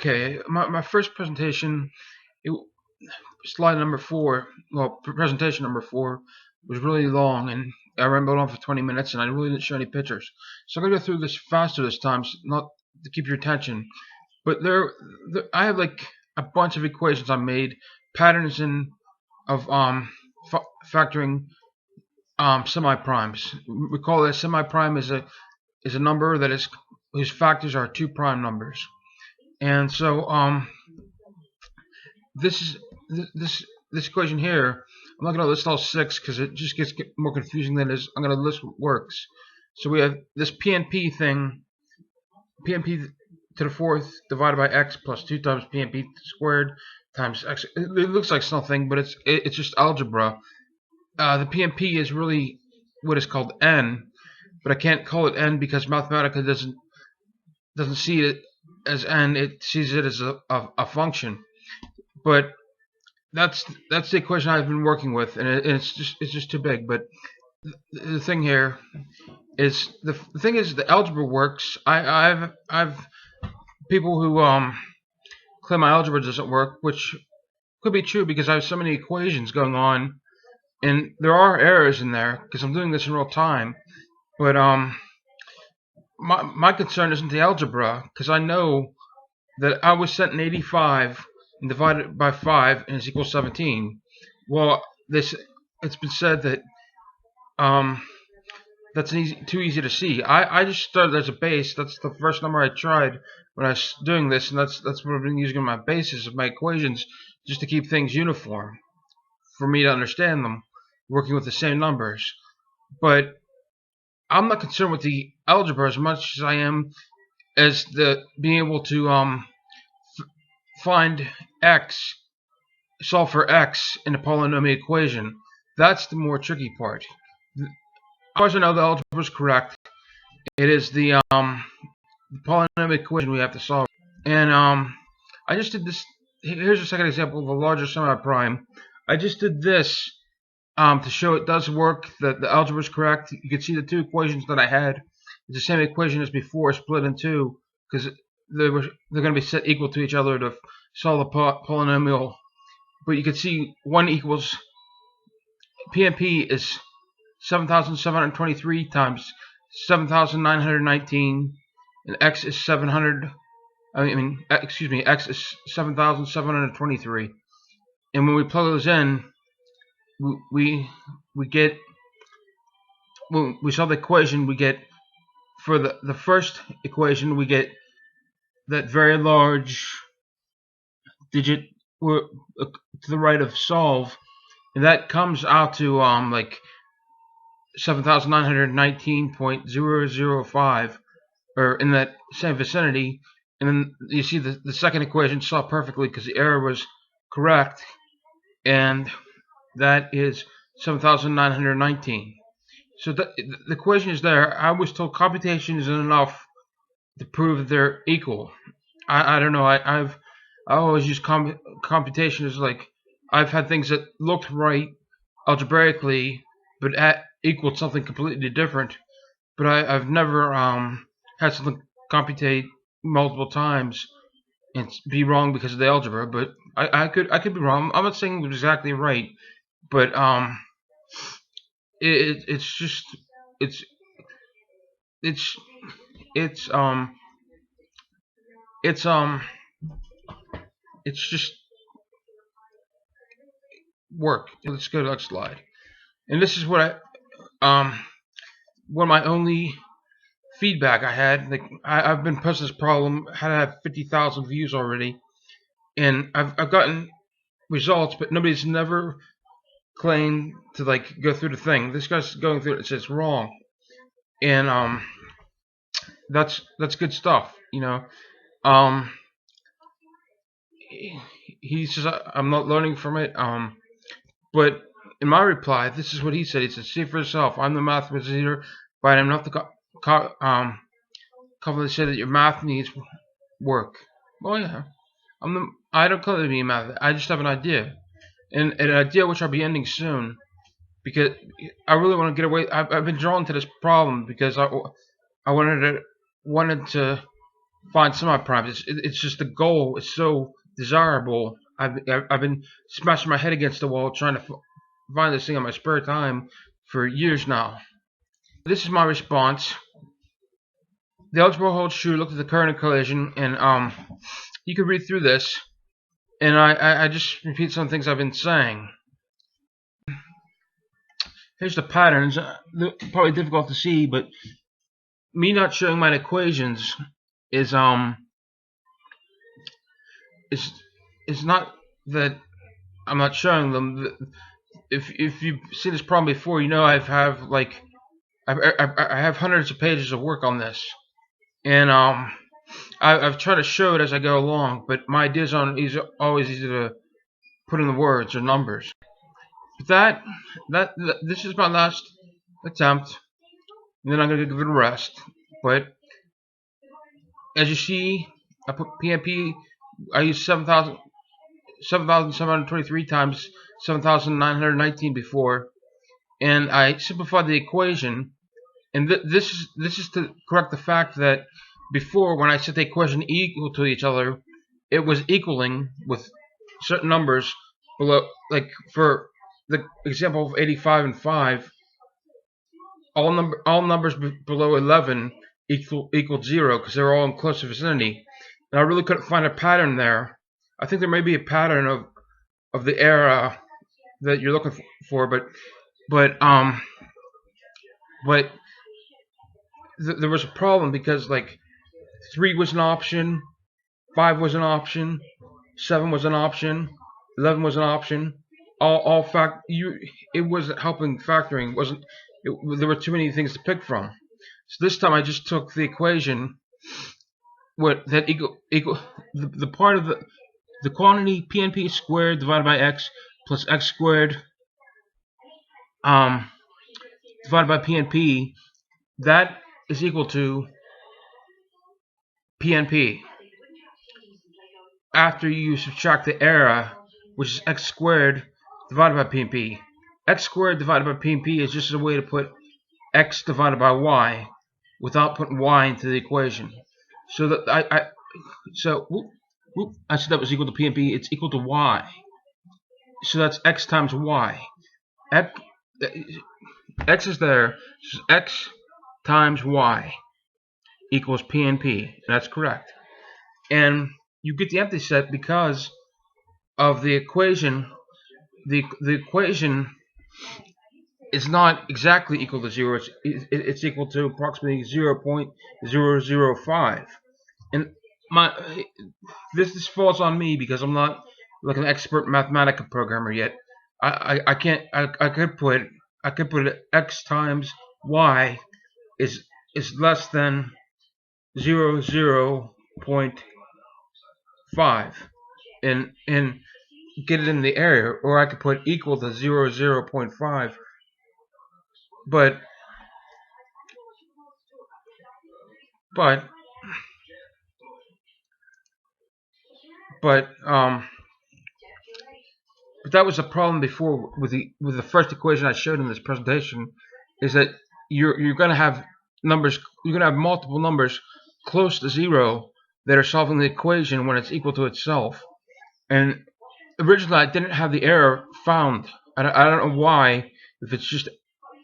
Okay, my first presentation, slide number 4, well, presentation number 4 was really long, and I rambled on for 20 minutes, and I really didn't show any pictures. So I'm gonna go through this faster this time, so not to keep your attention. But I have like a bunch of equations I made, patterns of factoring semi-primes. We call that semi-prime is a number that is whose factors are 2 prime numbers. And so this equation here, I'm not going to list all 6 because it just gets more confusing than it is. I'm going to list what works. So we have this PNP thing, PNP to the 4th divided by x plus 2 times PNP squared times x. It looks like something, but it's just algebra. The PNP is really what is called n, but I can't call it n because Mathematica doesn't see it as n. It sees it as a function. But that's the equation I've been working with, and it's just too big. But the thing here is the thing is the algebra works. I've people who claim my algebra doesn't work, which could be true because I have so many equations going on, and there are errors in there because I'm doing this in real time. But my concern isn't the algebra, because I know that I was sent an 85 and divided by 5 and is equal 17. Well, it's been said that that's too easy to see. I just started as a base. That's the first number I tried when I was doing this, and that's what I've been using on my basis of my equations, just to keep things uniform for me to understand them, working with the same numbers. But I'm not concerned with the algebra as much as I am as the being able to find x, solve for x in a polynomial equation. That's the more tricky part. As far as I know, the algebra is correct. It is the polynomial equation we have to solve. And I just did this. Here's a second example of a larger semi-prime. I just did this to show it does work, that the algebra is correct. You can see the 2 equations that I had. It's the same equation as before, split in 2, because they're going to be set equal to each other to solve the polynomial. But you can see 1 equals PNP is 7,723 times 7,919, and x is 700. X is 7,723. And when we plug those in, we get, when we solve the equation, we get, for the first equation, we get that very large digit to the right of solve, and that comes out to like 7,919.005, or in that same vicinity. And then you see the second equation solved perfectly because the error was correct, and that is 7,919. So the equation is there. I was told computation isn't enough to prove that they're equal. I don't know. I always use computation as like, I've had things that looked right algebraically, but equaled something completely different. But I've never had something computate multiple times and be wrong because of the algebra. But I could be wrong. I'm not saying it was exactly right, but it's just work. Let's go to the next slide. And this is what one of my only feedback I had. Like I've been posting this problem, had to have 50,000 views already, and I've gotten results, but nobody's never claimed to like go through the thing. This guy's going through it and says it's wrong, and that's good stuff, you know. He says I'm not learning from it, but in my reply, this is what he said. He said, "See for yourself. I'm the math wizard, but I'm not the confidently say that your math needs work." Well, yeah, I don't claim to be a math. I just have an idea, and an idea which I'll be ending soon, because I really want to get away. I've been drawn to this problem because I wanted to find semi-primes. It's just the goal is so desirable. I've been smashing my head against the wall trying to find this thing in my spare time for years now. This is my response. The algebra holds true. Look at the current collision, and you can read through this, and I just repeat some things I've been saying. Here's the patterns. They're probably difficult to see, but me not showing my equations is not that I'm not showing them. If you've seen this problem before, you know I have hundreds of pages of work on this, and I've tried to show it as I go along, but my ideas aren't always easy to put in the words or numbers. But this is my last attempt, and then I'm gonna give it a rest. But as you see, I put PNP. I used 7,723 times 7,919 before, and I simplified the equation. And this is to correct the fact that before, when I set the equation equal to each other, it was equaling with certain numbers below. Like for the example of 85 and 5, all numbers below 11 equaled 0 because they're all in close vicinity. And I really couldn't find a pattern there. I think there may be a pattern of the error that you're looking for, but there was a problem because like 3 was an option, 5 was an option, 7 was an option, 11 was an option. It wasn't helping factoring. There were too many things to pick from. So this time I just took the equation the part of the quantity PNP squared divided by x plus x squared divided by PNP, that is equal to PNP after you subtract the error, which is x squared divided by PNP. X squared divided by PNP is just a way to put x divided by y without putting y into the equation. So that I said that was equal to PNP. It's equal to y. So that's x times y. X is there. So x times y equals PNP. That's correct. And you get the empty set because of the equation. The equation is not exactly equal to 0. It's equal to approximately 0.005. And this falls on me because I'm not like an expert Mathematica programmer yet. I could put x times y is less than 0.5 and get it in the area, or I could put equal to 0.5. But that was a problem before with the first equation I showed in this presentation, is that you're going to have numbers, you're going to have multiple numbers close to 0 that are solving the equation when it's equal to itself. And originally I didn't have the error found. I don't know why. If it's just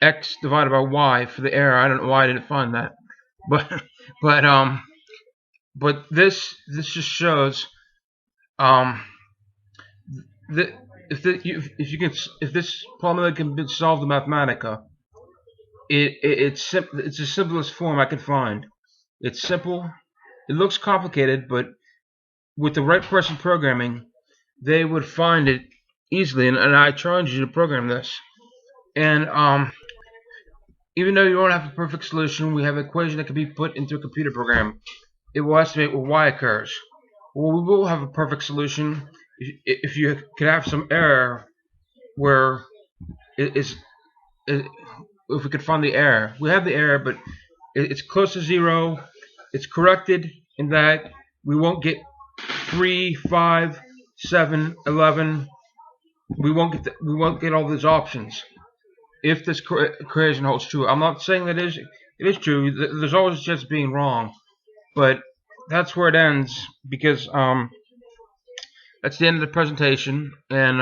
x divided by y for the error, I don't know why I didn't find that. But this just shows that if this problem can be solved in Mathematica, it's the simplest form I could find. It's simple. It looks complicated, but with the right person programming, they would find it easily. And I challenge you to program this. And even though you don't have a perfect solution, we have an equation that can be put into a computer program. It will estimate where y occurs. Well, we will have a perfect solution if you could have some error where if we could find the error. We have the error, but it's close to 0. It's corrected in that we won't get 3, 5, 7, 11. We won't get all those options if this equation holds true. I'm not saying that it is true. There's always a chance of being wrong, but that's where it ends, because that's the end of the presentation, and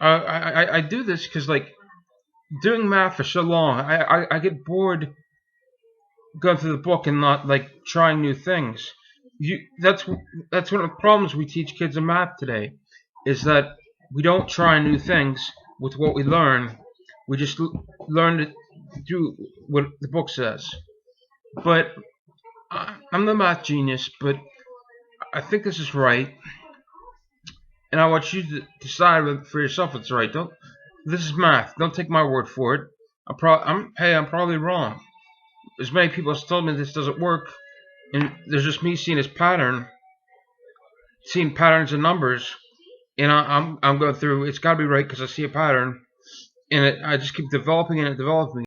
I do this because, like, doing math for so long, I get bored going through the book and not, like, trying new things. That's one of the problems we teach kids in math today, is that we don't try new things with what we learn. We just learn to do what the book says. But I'm the math genius, but I think this is right, and I want you to decide for yourself if it's right. This is math. Don't take my word for it. I'm probably wrong. As many people have told me this doesn't work, and there's just me seeing seeing patterns and numbers, and I'm going through. It's got to be right because I see a pattern, and I just keep developing and developing.